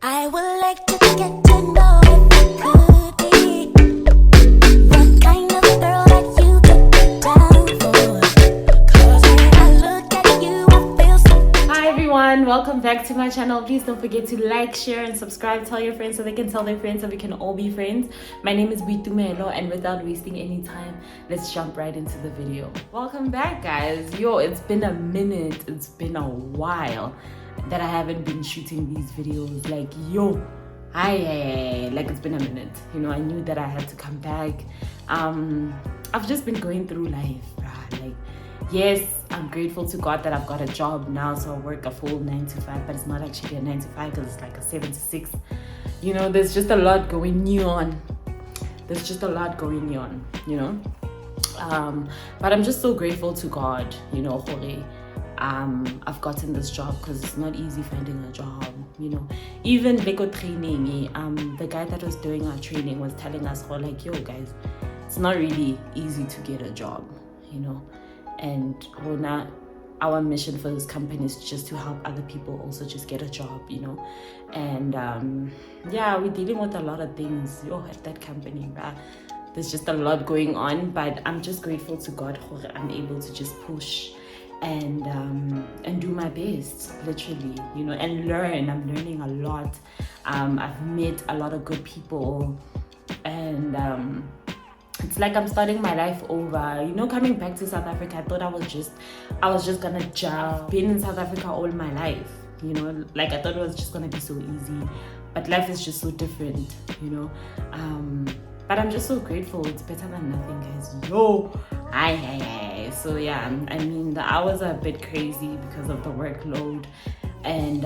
I would like to get to know if you could be the kind of girl that you could be down for. 'Cause when I look at you, I feel so. Hi everyone, welcome back to my channel. Please don't forget to like, share and subscribe. Tell your friends so they can tell their friends so we can all be friends. My name is Bitumelo, and without wasting any time, let's jump right into the video. Welcome back, guys. Yo, it's been a minute, it's been a while that I haven't been shooting these videos. Like, yo, like it's been a minute. You know, I knew that I had to come back. I've just been going through life, bruh. Like, yes, I'm grateful to God that I've got a job now, so I work a full 9 to 5, but it's not actually a 9 to 5 because it's like a 7 to 6. You know, there's just a lot going on. You know. But I'm just so grateful to God, you know, Hore. I've gotten this job because it's not easy finding a job, you know. Even Lego training, the guy that was doing our training was telling us, oh, like, yo guys, it's not really easy to get a job, you know. And our mission for this company is just to help other people also just get a job, you know. And yeah, we're dealing with a lot of things at that company, right? There's just a lot going on, but I'm just grateful to God for I'm able to just push and do my best, literally, you know, and learn. I'm learning a lot. I've met a lot of good people, and it's like I'm starting my life over, you know. Coming back to South Africa, I thought I was just gonna jump. Been in South Africa all my life, you know, like I thought it was just gonna be so easy, but life is just so different, you know. But I'm just so grateful. It's better than nothing, guys. Yo, so yeah, I mean, the hours are a bit crazy because of the workload, and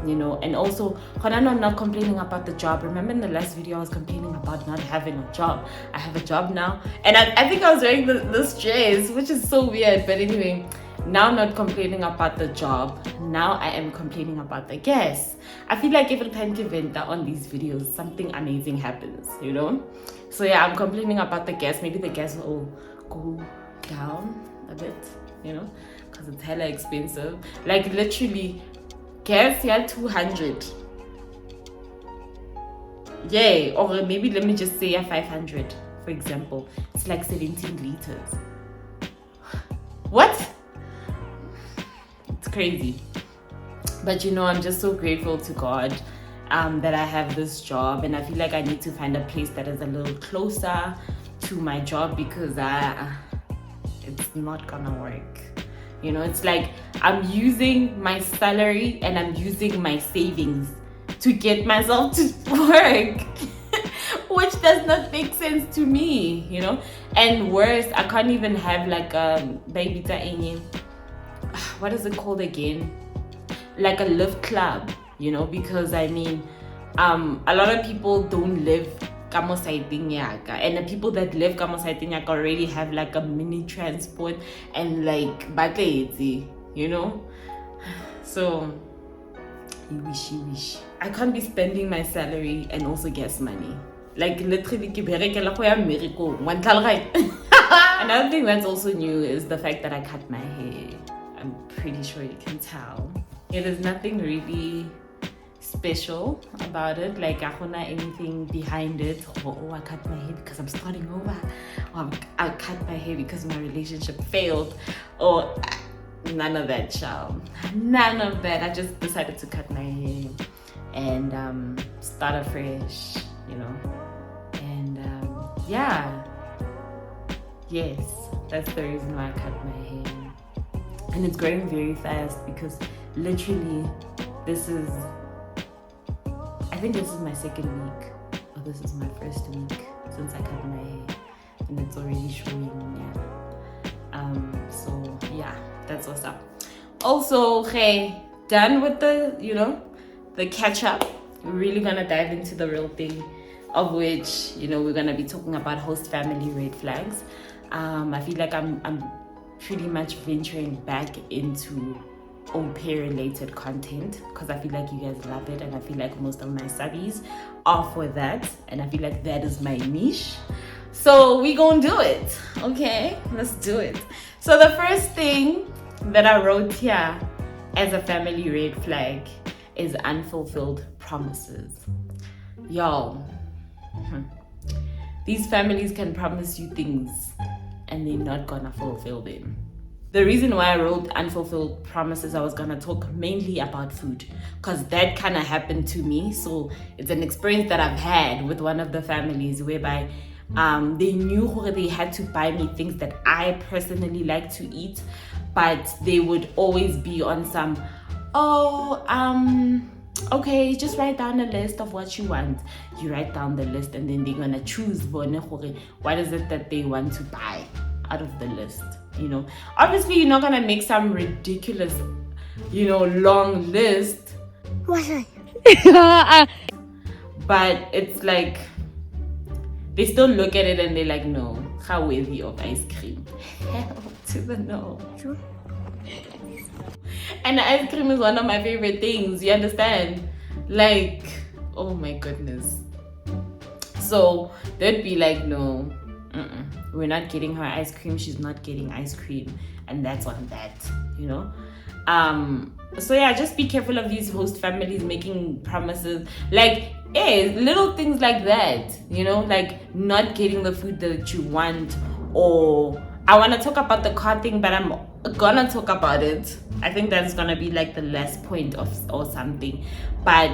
you know, and also I'm not complaining about the job. Remember in the last video I was complaining about not having a job. I have a job now, and I think I was wearing this dress, which is so weird, but anyway, now I'm not complaining about the job. Now I am complaining about the gas. I feel like every time you vent on these videos, something amazing happens, you know. So yeah, I'm complaining about the gas. Maybe the gas will go down a bit, you know, because it's hella expensive. Like literally, gas here 200. Yeah, or maybe let me just say 500, for example. It's like 17 liters. What? It's crazy. But you know, I'm just so grateful to God that I have this job, and I feel like I need to find a place that is a little closer to my job because it's not gonna work. You know, it's like I'm using my salary and I'm using my savings to get myself to work, which does not make sense to me, you know. And worse, I can't even have like a baby any, what is it called again? Like a lift club, you know, because I mean, a lot of people don't live kamo saiting yaka, and the people that live kamo saiting yaka already have like a mini transport and like batletsi, you know. So you wish I can't be spending my salary and also gas money. Like literally ke berekela go ya mmereko one right. Another thing that's also new is the fact that I cut my hair. I'm pretty sure you can tell. Yeah, there's nothing really special about it. Like I don't know anything behind it. Oh, I cut my hair because I'm starting over. Or I cut my hair because my relationship failed. Or none of that, child. None of that. I just decided to cut my hair and start afresh, you know. And yeah. Yes, that's the reason why I cut my hair. And it's growing very fast because literally I think this is my second week, or this is my first week since I cut my hair, and it's already showing. So yeah, that's what's up. Also, hey, done with the, you know, the catch up. We're really gonna dive into the real thing, of which, you know, we're gonna be talking about host family red flags. I feel like I'm pretty much venturing back into au pair related content because I feel like you guys love it, and I feel like most of my subbies are for that, and I feel like that is my niche. So we gonna do it. Okay, let's do it. So the first thing that I wrote here as a family red flag is unfulfilled promises. Y'all, these families can promise you things and they're not gonna fulfill them. The reason why I wrote Unfulfilled Promises, I was gonna talk mainly about food because that kind of happened to me. So it's an experience that I've had with one of the families whereby they knew they had to buy me things that I personally like to eat, but they would always be on some, okay, just write down a list of what you want. You write down the list and then they're gonna choose what is it that they want to buy out of the list. Obviously you're not gonna make some ridiculous, long list. But it's like they still look at it and they're like, no, how worthy of ice cream? Hell to the no. And ice cream is one of my favorite things, you understand? Like, oh my goodness. So they'd be like, no, we're not getting her ice cream, she's not getting ice cream, and that's on that. So yeah, just be careful of these host families making promises like little things like that, like not getting the food that you want. Or I want to talk about the car thing, but I'm gonna talk about it. I think that's gonna be like the last point or something. But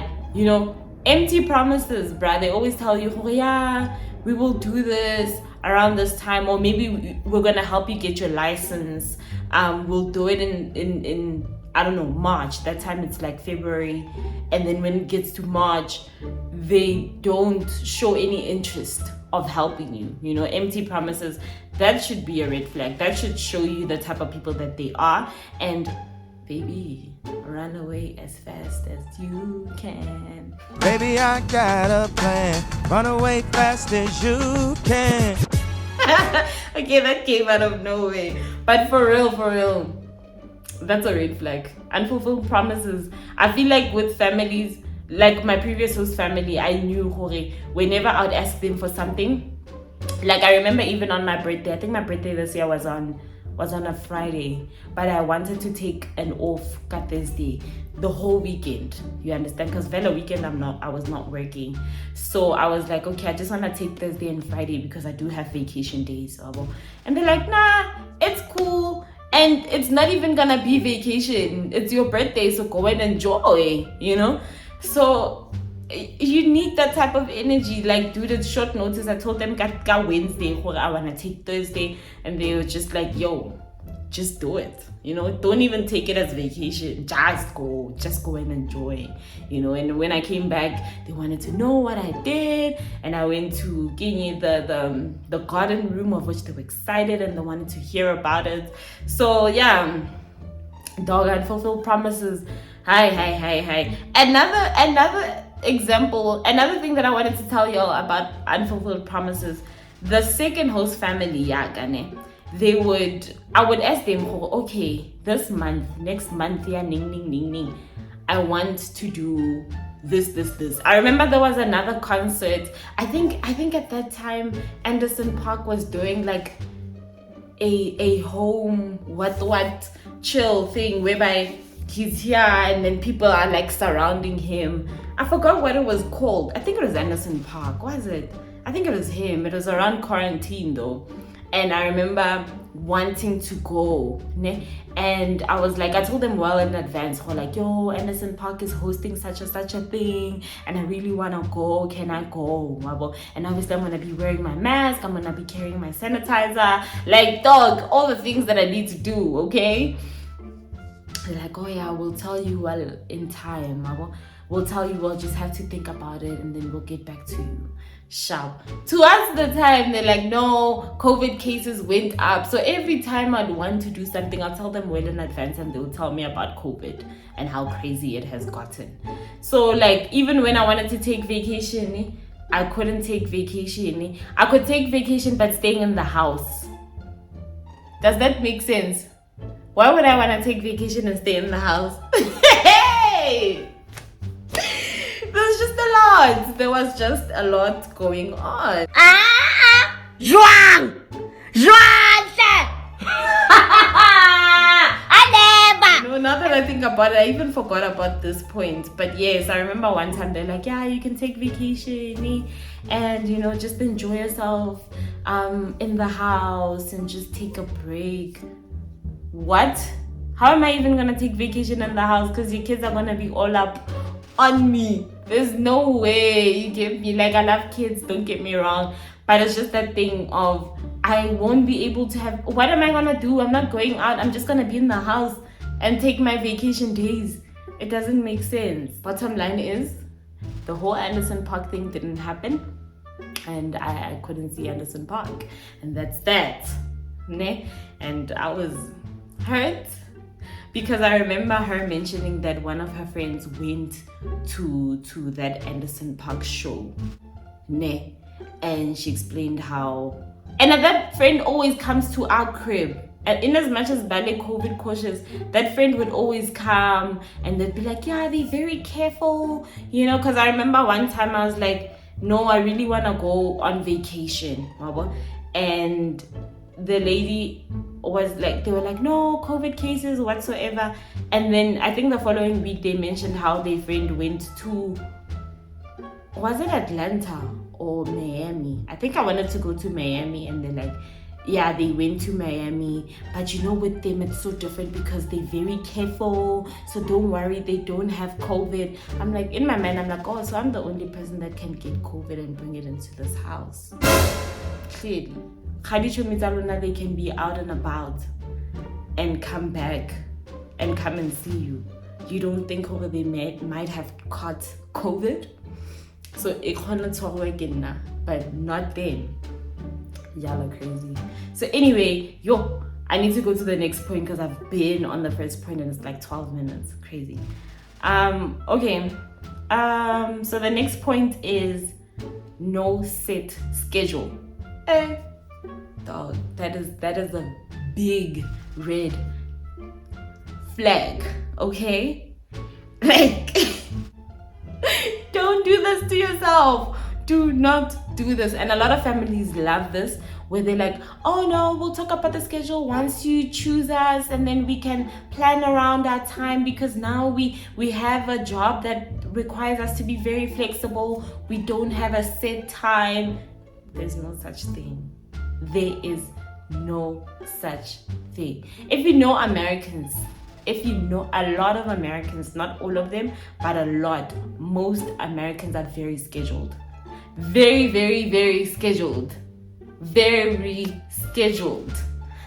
empty promises, bruh. They always tell you, oh yeah, we will do this around this time, or maybe we're gonna help you get your license. We'll do it in I don't know, March. That time it's like February, and then when it gets to March, they don't show any interest of helping you. Empty promises, that should be a red flag. That should show you the type of people that they are. And baby, run away as fast as you can. Baby, I got a plan. Run away fast as you can. Okay, that came out of nowhere. But for real, that's a red flag. Unfulfilled promises. I feel like with families, like my previous host family, I knew whenever I would ask them for something, like I remember even on my birthday, I think my birthday this year was on a Friday, but I wanted to take an off Thursday, the whole weekend, you understand? Because Vela weekend I was not working. So I was like, okay, I just want to take Thursday and Friday because I do have vacation days. And they're like, nah, it's cool. And it's not even gonna be vacation. It's your birthday, so go and enjoy, So you need that type of energy. Like, dude, it's short notice. I told them got Wednesday, I wanna take Thursday, and they were just like, yo, just do it. Don't even take it as vacation. Just go and enjoy. And when I came back, they wanted to know what I did, and I went to Guinea, the garden room, of which they were excited and they wanted to hear about it. So yeah, dog, unfulfilled promises. Hi. Another example, another thing that I wanted to tell y'all about unfulfilled promises. The second host family, I would ask them, okay, this month, next month, ning. I want to do this. I remember there was another concert. I think at that time Anderson Park was doing like a home what chill thing whereby he's here and then people are like surrounding him. I forgot what it was called. I think it was Anderson Park. Was it? I think it was him. It was around quarantine though. And I remember wanting to go, and I was like, I told them well in advance, yo, Anderson Park is hosting such and such a thing, and I really want to go. Can I go? And obviously I'm going to be wearing my mask, I'm going to be carrying my sanitizer, like, dog, all the things that I need to do, okay? They're like, oh yeah, we'll tell you well in time. We'll tell you, we'll just have to think about it and then we'll get back to you. Sharp. To us the time, they're like, no, COVID cases went up. So every time I'd want to do something, I'll tell them well in advance and they'll tell me about COVID and how crazy it has gotten. So like, even when I wanted to take vacation, I couldn't take vacation. I could take vacation but staying in the house. Does that make sense? Why would I want to take vacation and stay in the house? Hey! There was just a lot going on. now that I think about it, I even forgot about this point. But yes, I remember one time they're like, yeah, you can take vacation and just enjoy yourself in the house and just take a break. What? How am I even gonna take vacation in the house? Because your kids are gonna be all up on me. There's no way. You get me? Like, I love kids, don't get me wrong, but it's just that thing of I won't be able to have. What am I gonna do? I'm not going out. I'm just gonna be in the house and take my vacation days. It doesn't make sense. Bottom line is, the whole Anderson Park thing didn't happen, and I couldn't see Anderson Park, and that's that. Ne? And I was hurt because I remember her mentioning that one of her friends went to that Anderson Park show. Ne? And she explained how, and that friend always comes to our crib. And in as much as Bale COVID cautious, that friend would always come and they'd be like, yeah, they're very careful, because I remember one time I was like, no, I really want to go on vacation. And the lady was like, they were like, no, COVID cases whatsoever. And then I think the following week they mentioned how their friend went to, was it Atlanta or Miami? I think I wanted to go to Miami, and they're like, yeah, they went to Miami, but with them it's so different because they're very careful, so don't worry, they don't have COVID. I'm like, in my mind, I'm like, oh, so I'm the only person that can get COVID and bring it into this house. Clearly, they can be out and about and come back and come and see you. You don't think they might have caught COVID? So it can't again now, but not then. Y'all are crazy. So anyway, I need to go to the next point because I've been on the first point and it's like 12 minutes. Crazy. Okay. So the next point is no set schedule. Dog, that is a big red flag. Okay? Like, don't do this to yourself. Do not do this. And a lot of families love this, where they're like, oh no, we'll talk about the schedule once you choose us, and then we can plan around our time, because now we have a job that requires us to be very flexible. We don't have a set time. There's no such thing. There is no such thing. If you know Americans, if you know a lot of Americans, not all of them, but a lot, most Americans are very scheduled. Very, very, very scheduled. Very scheduled.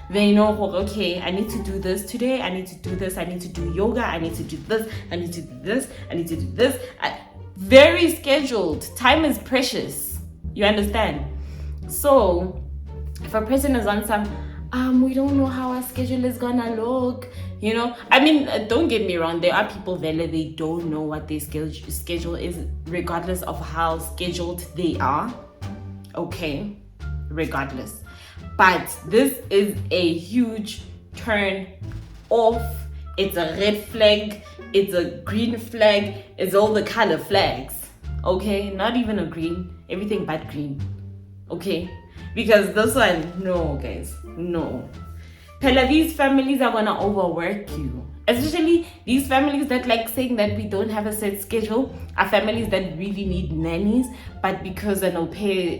They know, okay, I need to do this today, I need to do this, I need to do yoga, I need to do this, I need to do this, I need to do this. Very scheduled. Time is precious. You understand? So, if a person is on some, we don't know how our schedule is gonna look, I mean, don't get me wrong, there are people there that they don't know what their schedule is, regardless of how scheduled they are. Okay, regardless. But this is a huge turn off. It's a red flag, it's a green flag, it's all the color flags. Okay, not even a green, everything but green. Okay, because this one, no guys, no. These families are gonna overwork you. Especially these families that like saying that we don't have a set schedule are families that really need nannies, but because an au pair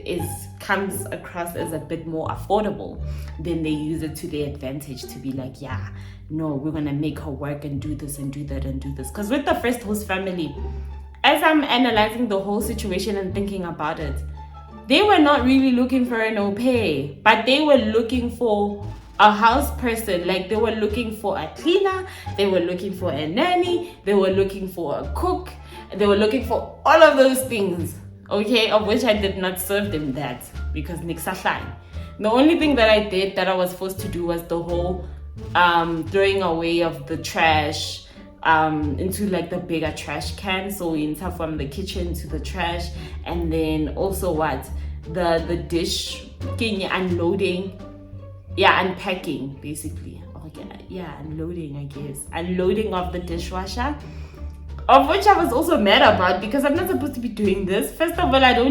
comes across as a bit more affordable, then they use it to their advantage to be like, yeah, no, we're gonna make her work and do this and do that and do this. Because with the first host family, as I'm analyzing the whole situation and thinking about it, they were not really looking for an au pair, but they were looking for a house person. Like, they were looking for a cleaner, they were looking for a nanny, they were looking for a cook, they were looking for all of those things, okay, of which I did not serve them that, because nixashan. The only thing that I did that I was forced to do was the whole throwing away of the trash into like the bigger trash can, so we enter from the kitchen to the trash, and then also the dish unloading, unpacking basically. Okay, unloading, I guess, unloading of the dishwasher, of which I was also mad about, because I'm not supposed to be doing this. First of all, I do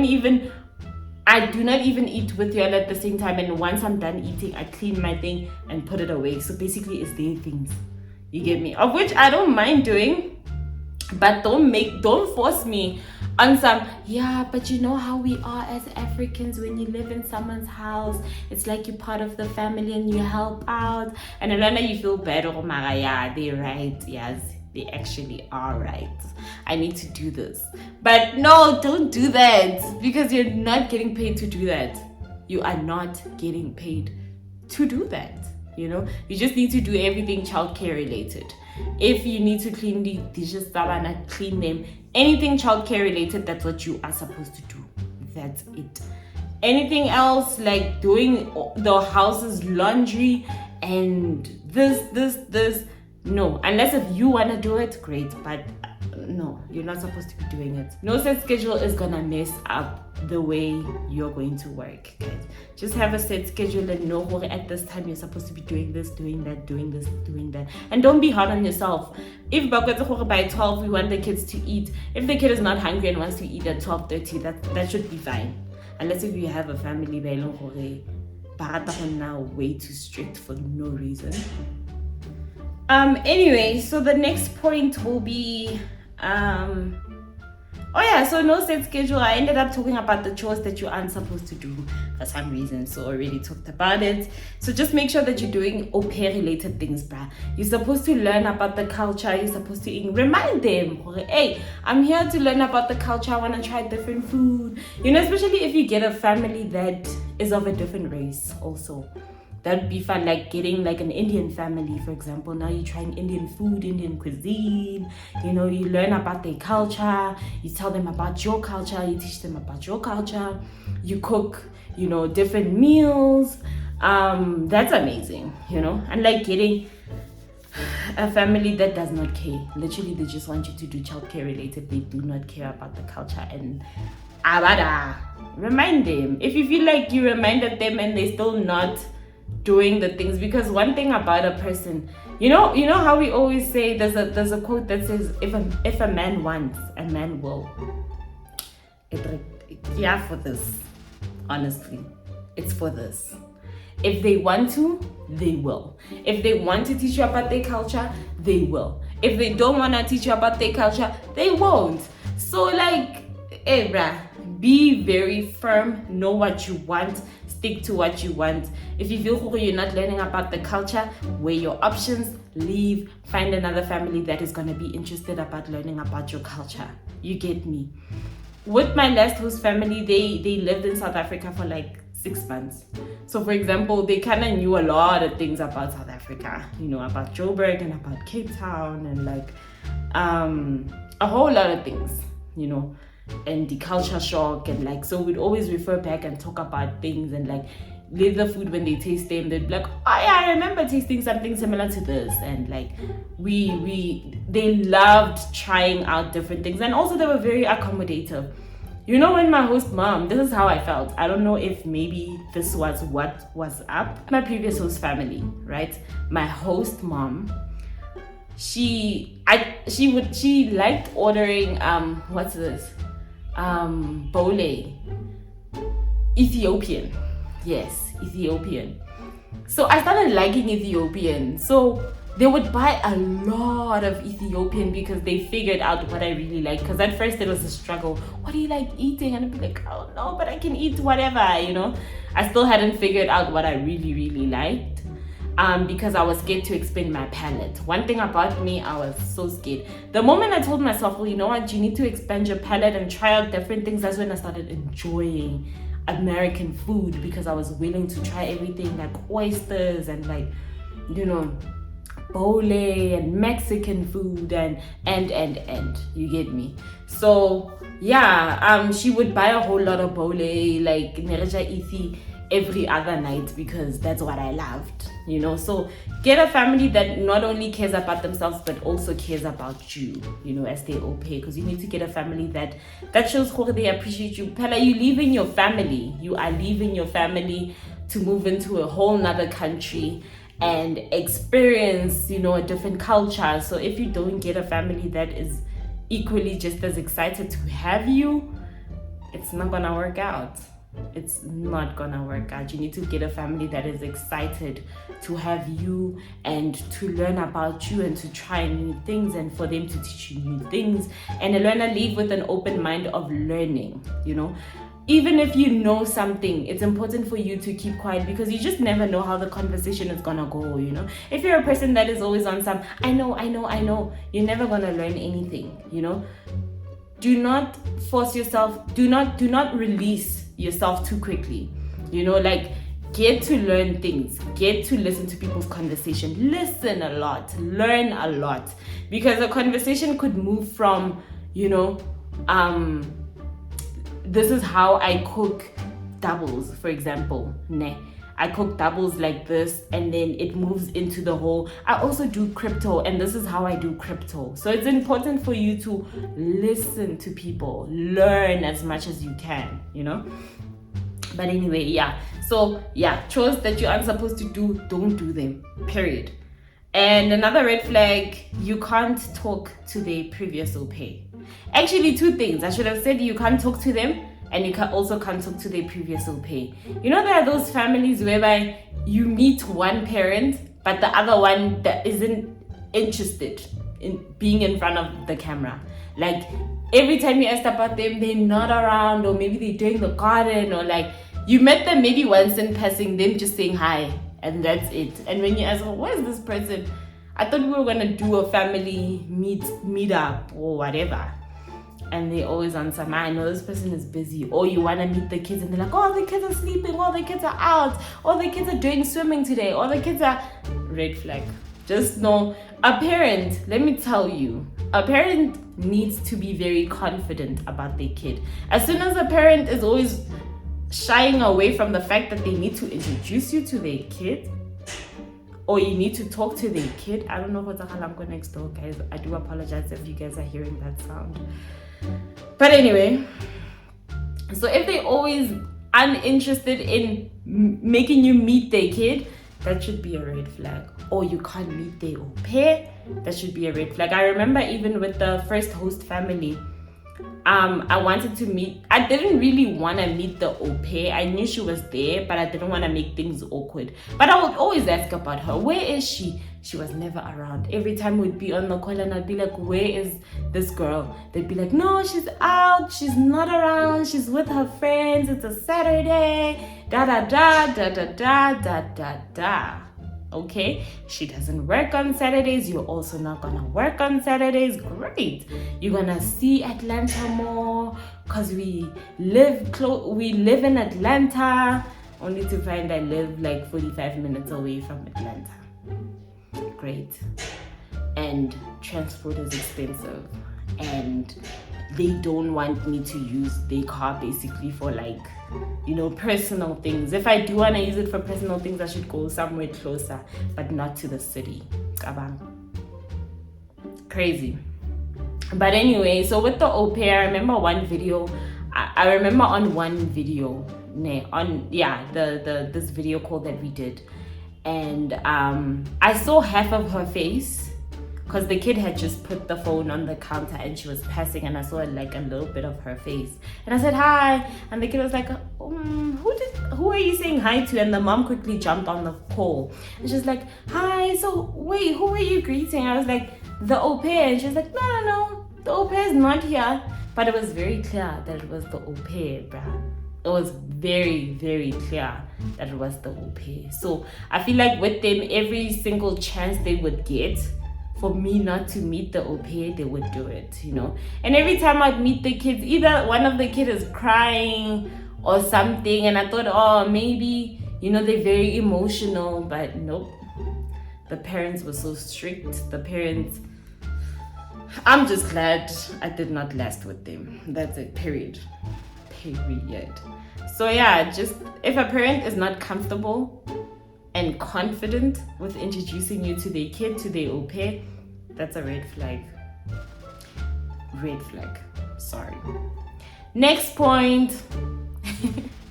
not even eat with y'all at the same time, and once I'm done eating, I clean my thing and put it away. So basically it's their things. You get me? Of which I don't mind doing, but don't force me on some, yeah, but you know how we are as Africans, when you live in someone's house, it's like you're part of the family and you help out. And then you feel bad, oh my, yeah, they're right, yes, they actually are right. I need to do this. But no, don't do that, because you're not getting paid to do that. You are not getting paid to do that. You know, you just need to do everything childcare related. If you need to clean the dishes, clean them. Anything childcare related, that's what you are supposed to do. That's it. Anything else, like doing the house's laundry and this, no. Unless if you want to do it, great. But no, you're not supposed to be doing it. No set schedule is gonna mess up the way you're going to work, guys. Just have a set schedule and know at this time you're supposed to be doing this, doing that, doing this, doing that. And don't be hard on yourself. If by 12 we want the kids to eat, if the kid is not hungry and wants to eat at 12:30, that should be fine. Unless if you have a family way too strict for no reason. Anyway, so the next point will be so no set schedule. I ended up talking about the chores that you aren't supposed to do for some reason, so I already talked about it. So just make sure that you're doing au pair related things, bruh. You're supposed to learn about the culture. You're supposed to remind them, hey, I'm here to learn about the culture. I want to try different food, especially if you get a family that is of a different race also. That'd be fun, like getting like an Indian family, for example. Now you're trying Indian food, Indian cuisine. You learn about their culture. You tell them about your culture. You teach them about your culture. You cook, different meals. That's amazing, And like getting a family that does not care. Literally, they just want you to do childcare related. They do not care about the culture. And remind them. If you feel like you reminded them and they're still not doing the things, because one thing about a person, you know how we always say, there's a quote that says, if a man wants, a man will. Yeah, for this, honestly, it's for this. If they want to, they will. If they want to teach you about their culture, they will. If they don't want to teach you about their culture, they won't. So like, hey bruh, be very firm, know what you want, stick to what you want. If you feel you're not learning about the culture, weigh your options, leave, find another family that is going to be interested about learning about your culture. You get me? With my last host family, they lived in South Africa for like 6 months. So for example, they kind of knew a lot of things about South Africa, about Joburg and about Cape Town and like a whole lot of things, and the culture shock, and like, so we'd always refer back and talk about things, and like the food, when they taste them, they'd be like, oh yeah, I remember tasting something similar to this. And like they loved trying out different things, and also they were very accommodative. When my host mom, this is how I felt. I don't know if maybe this was what was up. My previous host family, right? My host mom, she liked ordering what's this? Bole. Ethiopian. Yes, Ethiopian. So I started liking Ethiopian. So they would buy a lot of Ethiopian because they figured out what I really like. Because at first it was a struggle. What do you like eating? And I'd be like, oh no, but I can eat whatever, I still hadn't figured out what I really, really liked. Because I was scared to expand my palate. One thing about me, I was so scared. The moment I told myself, well, you know what, you need to expand your palate and try out different things, that's when I started enjoying American food, because I was willing to try everything, like oysters and like, bole and Mexican food and you get me. So yeah, she would buy a whole lot of bole, like Nereja Ithi, every other night, because that's what I loved, So get a family that not only cares about themselves but also cares about you, as they all pay, because you need to get a family that shows how they appreciate you. Pella, you leaving your family. You are leaving your family to move into a whole nother country and experience, a different culture. So if you don't get a family that is equally just as excited to have you, it's not gonna work out. It's not gonna work out. You need to get a family that is excited to have you and to learn about you and to try new things and for them to teach you new things, and learn to live with an open mind of learning, you know. Even if you know something, it's important for you to keep quiet, because you just never know how the conversation is gonna go, you know. If you're a person that is always on some I know, you're never gonna learn anything, you know. Do not force yourself, do not release yourself too quickly, you know. Like, get to learn things, get to listen to people's conversation, listen a lot, learn a lot, because a conversation could move from, you know, this is how I cook doubles, for example. I cook doubles like this, and then it moves into the whole, I also do crypto, and this is how I do crypto. So it's important for you to listen to people, learn as much as you can, you know. But anyway, yeah. So yeah, chores that you aren't supposed to do, don't do them, period. And another red flag, you can't talk to their previous au pair. Actually, two things. I should have said you can't talk to them, and you can't talk to their previous au pair. You know, there are those families whereby you meet one parent, but the other one that isn't interested in being in front of the camera. Like, every time you ask about them, they're not around, or maybe they're doing the garden, or like you met them maybe once in passing, them just saying hi, and that's it. And when you ask, well, where's this person? I thought we were gonna do a family meet up or whatever. And they always answer, I know this person is busy. Or you want to meet the kids and they're like, oh, the kids are sleeping, or the kids are out, or the kids are doing swimming today, or the kids are... Red flag. Just know, a parent, let me tell you, a parent needs to be very confident about their kid. As soon as a parent is always shying away from the fact that they need to introduce you to their kid, or you need to talk to their kid. I don't know what's a halango next door, guys. I do apologize if you guys are hearing that sound. But anyway, so if they're always uninterested in making you meet their kid, that should be a red flag. Or you can't meet their au pair, that should be a red flag. I remember even with the first host family, I wanted to meet, I didn't really want to meet the au pair. I knew she was there, but I didn't want to make things awkward. But I would always ask about her. Where is she? She was never around. Every time we'd be on the call and I'd be like, where is this girl? They'd be like, no, she's out. She's not around. She's with her friends. It's a Saturday. Da da da da da da da da da. Okay, she doesn't work on Saturdays. You're also not gonna work on Saturdays. Great. You're gonna see Atlanta more because we live in Atlanta, only to find I live like 45 minutes away from Atlanta. Great. And transport is expensive, and they don't want me to use their car basically for like, you know, personal things. If I do want to use it for personal things, I should go somewhere closer, but not to the city. Crazy. But anyway, so with the au pair, I remember one video. I remember on one video, this video call that we did, and I saw half of her face, because the kid had just put the phone on the counter and she was passing, and I saw like a little bit of her face, and I said hi, and the kid was like, who are you saying hi to? And the mom quickly jumped on the call and she's like, hi, so wait, who are you greeting? I was like, the au pair. And she's like, no, the au pair is not here. But it was very clear that it was the au pair, bruh. It was very, very clear that it was the au pair. So I feel like with them, every single chance they would get for me not to meet the au pair, they would do it, you know. And every time I'd meet the kids, either one of the kids is crying or something, and I thought, oh, maybe, you know, they're very emotional, but nope. The parents were so strict. The parents, I'm just glad I did not last with them. That's it, period. So yeah, just if a parent is not comfortable and confident with introducing you to their kid, to their au pair, that's a red flag. Red flag. Sorry. Next point.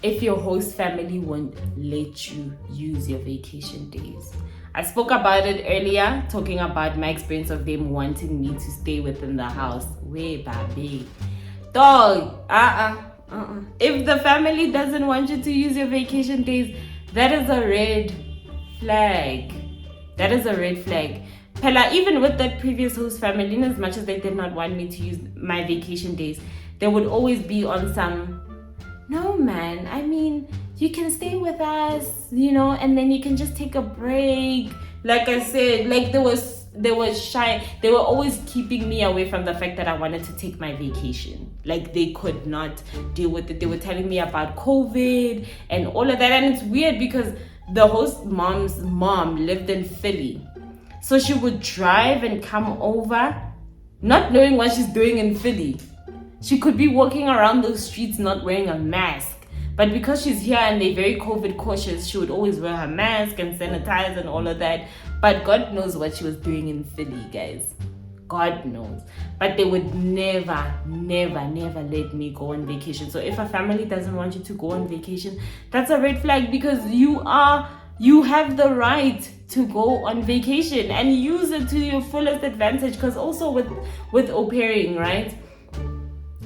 If your host family won't let you use your vacation days. I spoke about it earlier, talking about my experience of them wanting me to stay within the house. Way baby. Dog, If the family doesn't want you to use your vacation days, that is a red flag. That is a red flag. Pella, even with that previous host family, in as much as they did not want me to use my vacation days, they would always be on some, no man, I mean, you can stay with us, and then you can just take a break. Like I said, like they were shy. They were always keeping me away from the fact that I wanted to take my vacation. Like they could not deal with it. They were telling me about COVID and all of that. And it's weird because the host mom's mom lived in Philly. So she would drive and come over, not knowing what she's doing in Philly. She could be walking around those streets not wearing a mask. But because she's here and they're very COVID cautious, she would always wear her mask and sanitize and all of that. But God knows what she was doing in Philly, guys. God knows. But they would never, never, never let me go on vacation. So if a family doesn't want you to go on vacation, that's a red flag, because you have the right to go on vacation and use it to your fullest advantage. Because also with au pairing, right?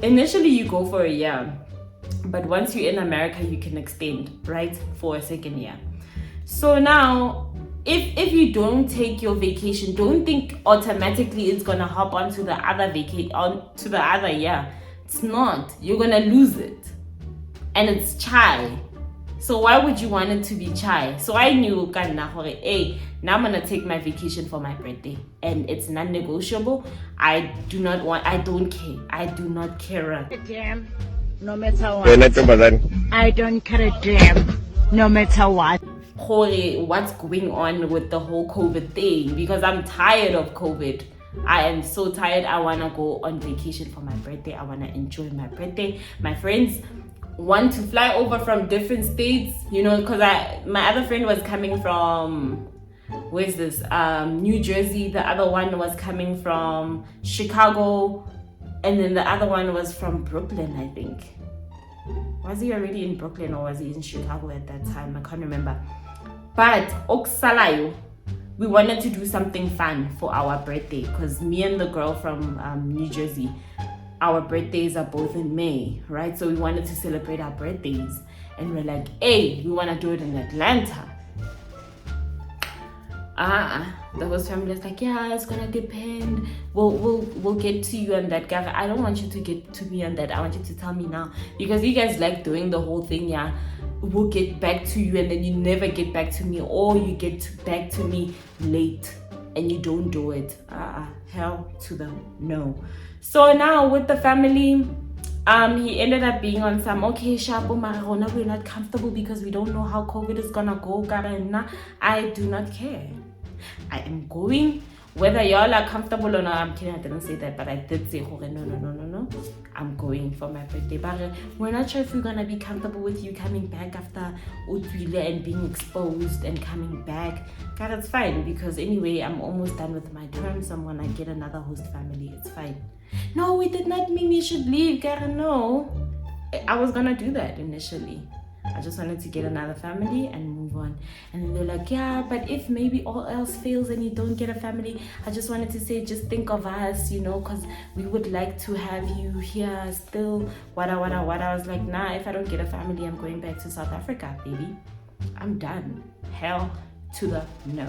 Initially you go for a year. But once you're in America, you can extend, right, for a second year. So now, if you don't take your vacation, don't think automatically it's gonna hop onto the other year. It's not. You're gonna lose it, and it's chai. So why would you want it to be chai? So I knew, hey, now I'm gonna take my vacation for my birthday, and it's non-negotiable. I don't care. I do not care. Damn. No matter what. I don't care a damn. No matter what. What's going on with the whole COVID thing? Because I'm tired of COVID. I am so tired. I want to go on vacation for my birthday. I want to enjoy my birthday. My friends want to fly over from different states, because my other friend was coming from, where's this? New Jersey. The other one was coming from Chicago. And then the other one was from Brooklyn, I think. Was he already in Brooklyn or was he in Chicago at that time? I can't remember. But Oksalayo, we wanted to do something fun for our birthday, because me and the girl from New Jersey, our birthdays are both in May, right? So we wanted to celebrate our birthdays. And we're like, hey, we want to do it in Atlanta. The host family is like, yeah, it's gonna depend. We'll get to you on that, guy. I don't want you to get to me on that. I want you to tell me now, because you guys like doing the whole thing. Yeah, we'll get back to you, and then you never get back to me, or you get back to me late and you don't do it. Hell to the no. So now with the family, he ended up being on some, okay, Shapo Marona, we're not comfortable because we don't know how COVID is gonna go. I do not care. I am going, whether y'all are comfortable or not. I'm kidding, I didn't say that, but I did say, no. I'm going for my birthday. But we're not sure if we're gonna be comfortable with you coming back after Utwile and being exposed and coming back. God, it's fine, because anyway, I'm almost done with my term. So I'm gonna get another host family. It's fine. No, we did not mean you should leave, Karen. No. I was gonna do that initially. I just wanted to get another family and move on. And then they're like, yeah, but if maybe all else fails and you don't get a family, I just wanted to say, just think of us, because we would like to have you here still. What. I was like, nah, if I don't get a family, I'm going back to South Africa, baby. I'm done. Hell to the no.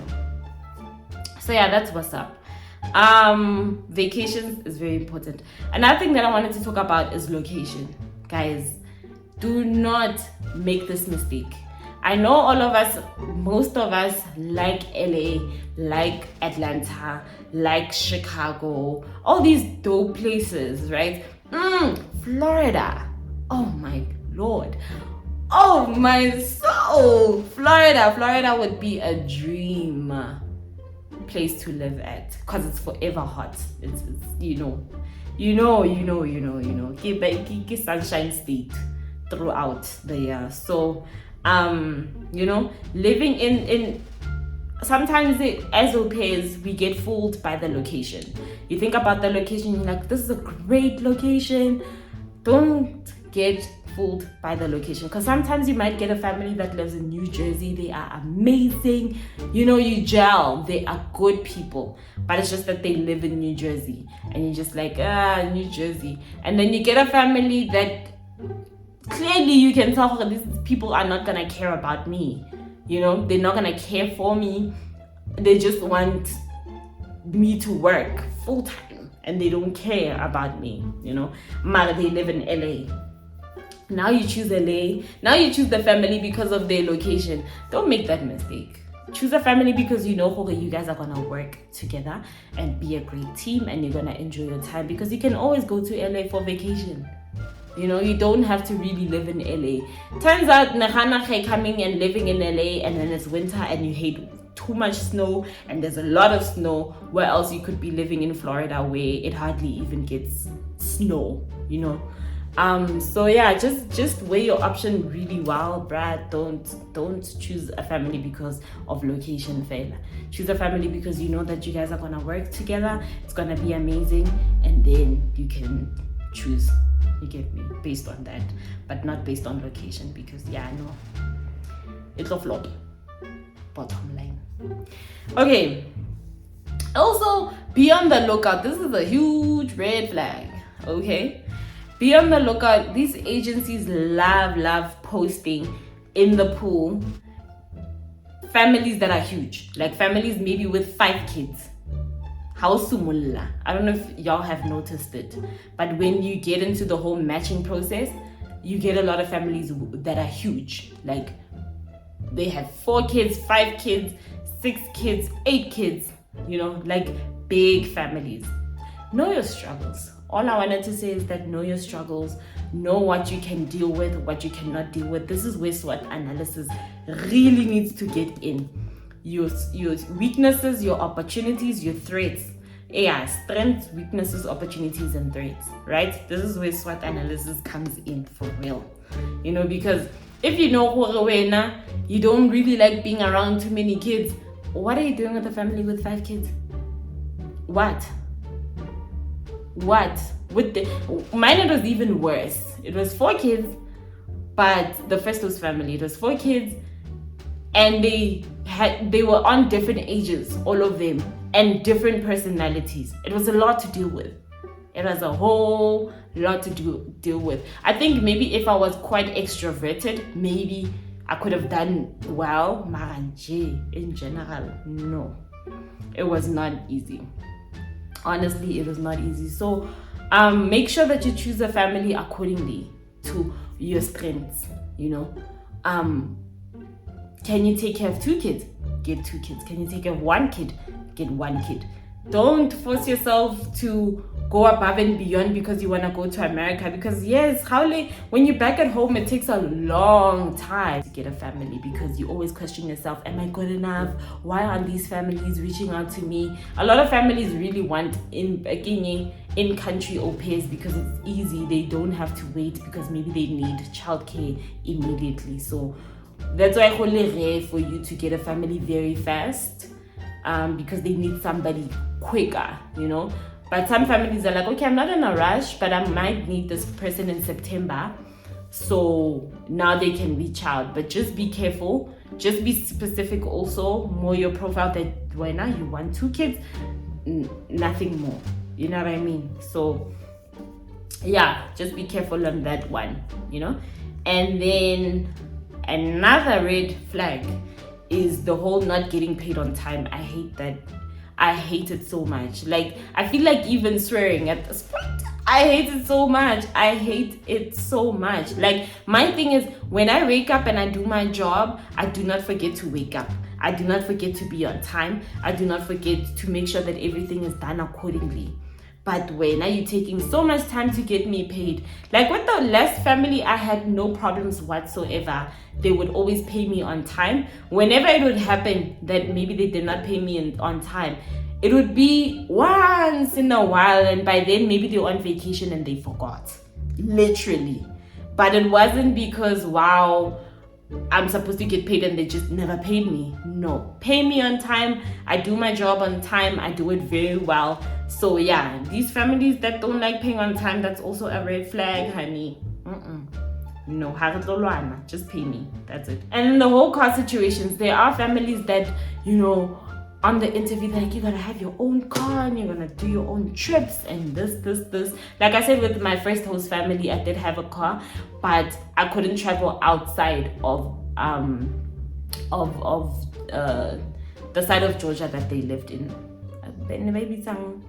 So yeah, that's what's up. Vacations is very important. Another thing that I wanted to talk about is location. Guys, do not make this mistake. I know all of us, most of us like LA, like Atlanta, like Chicago, all these dope places, right? Florida. Oh my Lord. Oh my soul. Florida would be a dream place to live at, because it's forever hot. It's Give sunshine state throughout the year. So living in sometimes as au pairs, we get fooled by the location. You think about the location, you're like, this is a great location. Don't get fooled by the location, because sometimes you might get a family that lives in New Jersey. They are amazing, you gel, they are good people, but it's just that they live in New Jersey, and you're just like, New Jersey. And then you get a family that clearly you can tell these people are not gonna care about me. You know, they're not gonna care for me. They just want me to work full time and they don't care about me, you know. But they live in LA. Now you choose LA. Now you choose the family because of their location. Don't make that mistake. Choose a family because you know you guys are gonna work together and be a great team and you're gonna enjoy your time, because you can always go to LA for vacation. You know, you don't have to really live in LA. Turns out coming and living in LA and then it's winter and you hate too much snow and there's a lot of snow, where else you could be living in Florida where it hardly even gets snow, you know. So yeah, just weigh your option really well, Brad. Don't choose a family because of location failure. Choose a family because you know that you guys are gonna work together, it's gonna be amazing, and then you can choose, you get me, based on that, but not based on location, because yeah, no, it's a flop. Bottom line. Okay, also be on the lookout. This is a huge red flag. Okay, be on the lookout. These agencies love posting in the pool families that are huge, like families maybe with 5 kids. Hausumulla. I don't know if y'all have noticed it, but when you get into the whole matching process, you get a lot of families that are huge. Like they have 4 kids, 5 kids, 6 kids, 8 kids, you know, like big families. Know your struggles. All I wanted to say is that know your struggles, know what you can deal with, what you cannot deal with. This is where SWOT analysis really needs to get in. Your weaknesses, your opportunities, your threats. Yeah, strengths, weaknesses, opportunities, and threats, right? This is where SWOT analysis comes in for real. You know, because if you know you don't really like being around too many kids, what are you doing with a family with 5 kids? What? With mine, it was even worse. It was 4 kids, but the first was family. It was 4 kids, and they were on different ages, all of them, and different personalities. It was a lot to deal with. It was a whole lot to deal with. I think maybe if I was quite extroverted, maybe I could have done well. Maranje, in general, no. It was not easy. Honestly, it was not easy. So make sure that you choose a family accordingly to your strengths, you know. Can you take care of 2 kids? Get 2 kids. Can you take care of 1 kid? Get 1 kid. Don't force yourself to go above and beyond because you want to go to America. Because yes, when you're back at home, it takes a long time to get a family, because you always question yourself, am I good enough? Why aren't these families reaching out to me? A lot of families really want in country au pairs because it's easy. They don't have to wait because maybe they need childcare immediately. So that's why it's really rare for you to get a family very fast, because they need somebody quicker, you know. But some families are like, okay, I'm not in a rush, but I might need this person in September. So now they can reach out. But just be careful. Just be specific also. More your profile that when you want 2 kids, nothing more. You know what I mean? So yeah, just be careful on that one, you know. And then another red flag is the whole not getting paid on time. I hate that. I hate it so much. Like, I feel like even swearing at this point. I hate it so much. I hate it so much. Like, my thing is, when I wake up and I do my job, I do not forget to wake up. I do not forget to be on time. I do not forget to make sure that everything is done accordingly. But when are you taking so much time to get me paid? Like with the last family, I had no problems whatsoever. They would always pay me on time. Whenever it would happen that maybe they did not pay me on time, it would be once in a while, and by then maybe they were on vacation and they forgot. Literally. But it wasn't because, wow, I'm supposed to get paid and they just never paid me. No, pay me on time. I do my job on time. I do it very well. So yeah, these families that don't like paying on time, that's also a red flag, honey. No, just pay me. That's it. And in the whole car situations, there are families that, you know, on the interview, they're like, you're gonna have your own car and you're gonna do your own trips and this. Like I said, with my first host family, I did have a car, but I couldn't travel outside of the side of Georgia that they lived in. Maybe some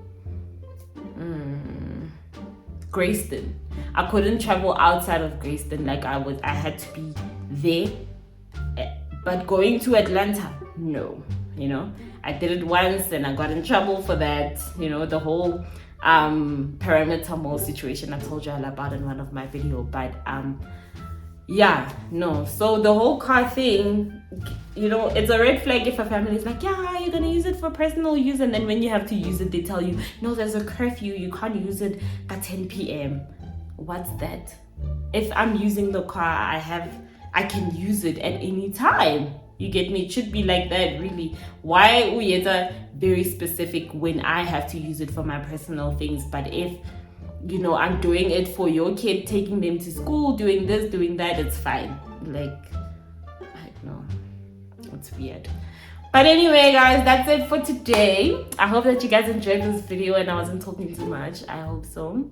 Grayston. I couldn't travel outside of Grayston. Like I had to be there. But going to Atlanta, no. You know, I did it once and I got in trouble for that. You know, the whole perimeter mall situation I told you all about in one of my videos. But yeah, no. So the whole car thing, you know, it's a red flag if a family is like, yeah, you're gonna use it for personal use, and then when you have to use it, they tell you, no, there's a curfew, you can't use it at 10 p.m. What's that? If I'm using the car, I can use it at any time. You get me? It should be like that, really. Why we are very specific when I have to use it for my personal things, but if, you know, I'm doing it for your kid, taking them to school, doing this, doing that, it's fine. Like, I don't know. It's weird. But anyway, guys, that's it for today. I hope that you guys enjoyed this video and I wasn't talking too much. I hope so.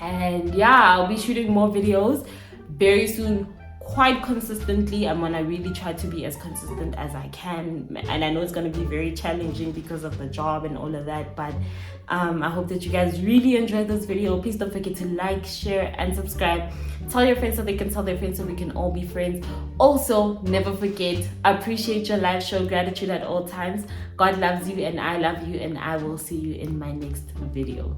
And yeah, I'll be shooting more videos very soon, quite consistently. I'm gonna really try to be as consistent as I can, and I know it's gonna be very challenging because of the job and all of that, but I hope that you guys really enjoyed this video. Please don't forget to like, share, and subscribe. Tell your friends so they can tell their friends so we can all be friends. Also, never forget, appreciate your life, show gratitude at all times. God loves you and I love you, and I will see you in my next video.